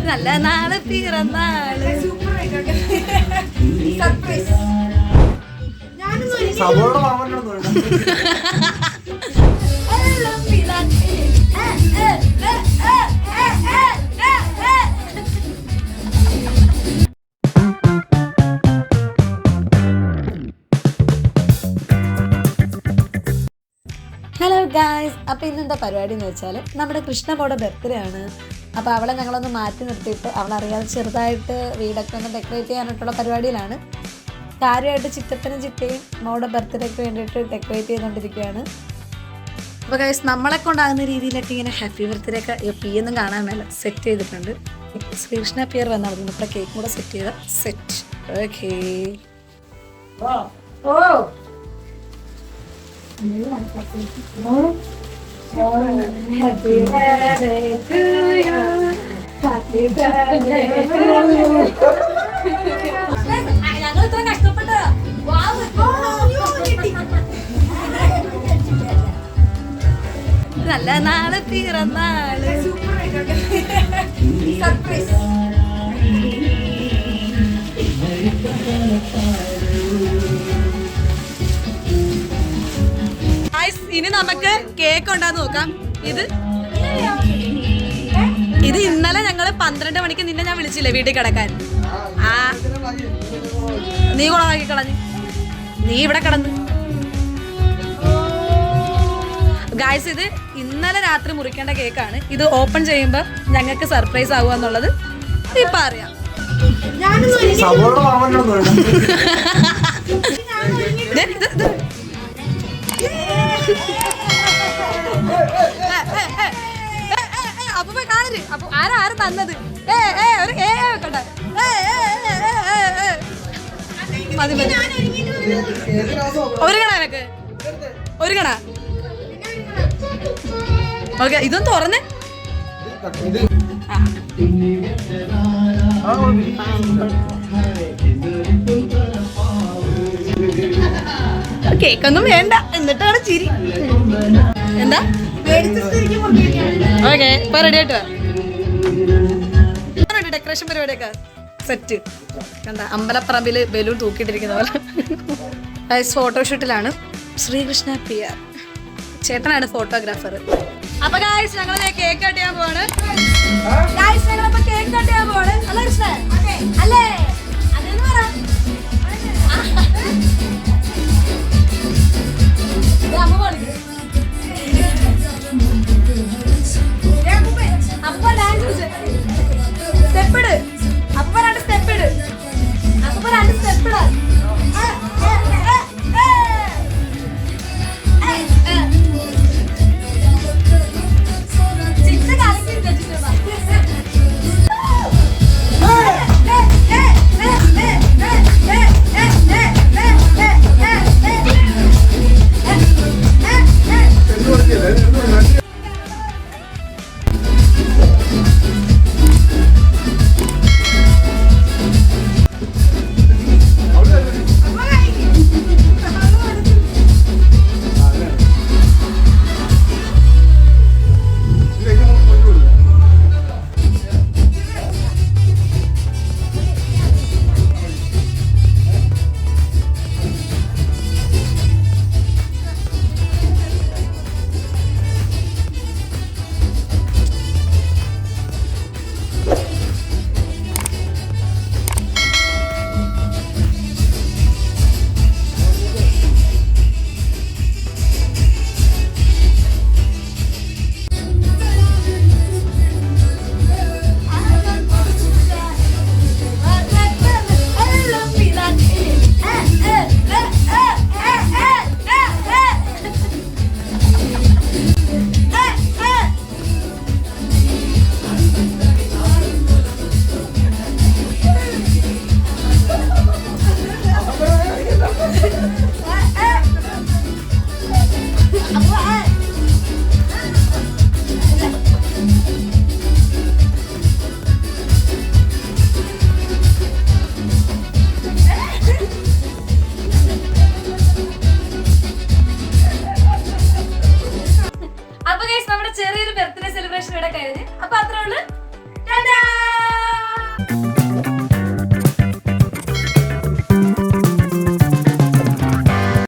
നല്ല നാള് പിറന്നാള്. ഹലോ ഗായ്സ്, അപ്പോൾ ഇന്നെന്താ പരിപാടി എന്ന് വെച്ചാൽ നമ്മുടെ കൃഷ്ണമോടെ ബർത്ത്ഡേ ആണ്. അപ്പോൾ അവളെ ഞങ്ങളൊന്ന് മാറ്റി നിർത്തിയിട്ട് അവളറിയാതെ ചെറുതായിട്ട് വീടൊക്കെ ഒന്ന് ഡെക്കറേറ്റ് ചെയ്യാനായിട്ടുള്ള പരിപാടിയിലാണ്. കാര്യമായിട്ട് ചിറ്റപ്പനും ചിറ്റയും മോളുടെ ബർത്ത്ഡേക്ക് വേണ്ടിയിട്ട് ഡെക്കറേറ്റ് ചെയ്തുകൊണ്ടിരിക്കുകയാണ്. അപ്പോൾ ഗായ്സ്, നമ്മളെ കൊണ്ടാകുന്ന രീതിയിലൊക്കെ ഇങ്ങനെ ഹാപ്പി ബർത്ത്ഡേ ഒക്കെ പി ഒന്നും കാണാൻ മേലെ സെറ്റ് ചെയ്തിട്ടുണ്ട്. ശ്രീകൃഷ്ണ പിയർ വന്നാൽ മതി, നമ്മുടെ കേക്ക് കൂടെ സെറ്റ് ചെയ്ത set. Okay, happy birthday to you, happy birthday to you. ഞങ്ങൾ ഇത്ര കഷ്ടപ്പെട്ടോ. നല്ല നാള് പിറന്നാള്. സർപ്രൈസ്. ഇനി നമുക്ക് കേക്ക് ഉണ്ടാന്ന് നോക്കാം. ഇത് ഇന്നലെ ഞങ്ങള് 12 മണിക്ക് നിന്നെ ഞാൻ വിളിച്ചില്ലേ വീട്ടിൽ കിടക്കാൻ. നീ കുളമാക്കി കളഞ്ഞു, നീ ഇവിടെ കിടന്ന്. ഗായ്സ്, ഇത് ഇന്നലെ രാത്രി മുറിക്കേണ്ട കേക്കാണ്. ഇത് ഓപ്പൺ ചെയ്യുമ്പോ ഞങ്ങൾക്ക് സർപ്രൈസ് ആവുക എന്നുള്ളത് ഇപ്പൊ അറിയാം. അപ്പൊ പോയി കാണരുത്. അപ്പൊ ആരും തന്നത് ഒരു വെക്കണ്ട. ഒരു കണ എനക്ക് ഒരു കണ. ഓക്കെ, ഇതൊന്ന് തുറന്നേ. കേക്കൊന്നും വേണ്ട, എന്നിട്ടാണ് ചിരി. എന്താ ഓക്കെ, ഇപ്പൊ റെഡി ആയിട്ട് ഡെക്കറേഷൻ പരിപാടിയൊക്കെ സെറ്റ്. കണ്ട, അമ്പലപ്പറമ്പില് ബലൂൺ തൂക്കിയിട്ടിരിക്കുന്ന പോലെ. ഫോട്ടോഷൂട്ടിലാണ് ശ്രീകൃഷ്ണ പിയർ. ചേട്ടനാണ് ഫോട്ടോഗ്രാഫർ. അപ്പൊ ഗായ്സ്, ഞങ്ങൾ കേക്ക് കട്ട് ചെയ്യാൻ പോവാണ്. കേക്ക് കട്ട് ചെയ്യാൻ പോവാണ്. അല്ലേ കൃഷ്ണ? അല്ലേ? അതെന്ന് പറ. അപ്പൊ ഡാൻസ് സ്റ്റെപ്പിട്. അപ്പൊ 2 സ്റ്റെപ്പിട്. അപ്പൊ 2 സ്റ്റെപ്പിട്. സെലിബ്രേഷൻ ഇവിടെ കഴിഞ്ഞ്. അപ്പൊ അത്രേ ഉള്ളൂ.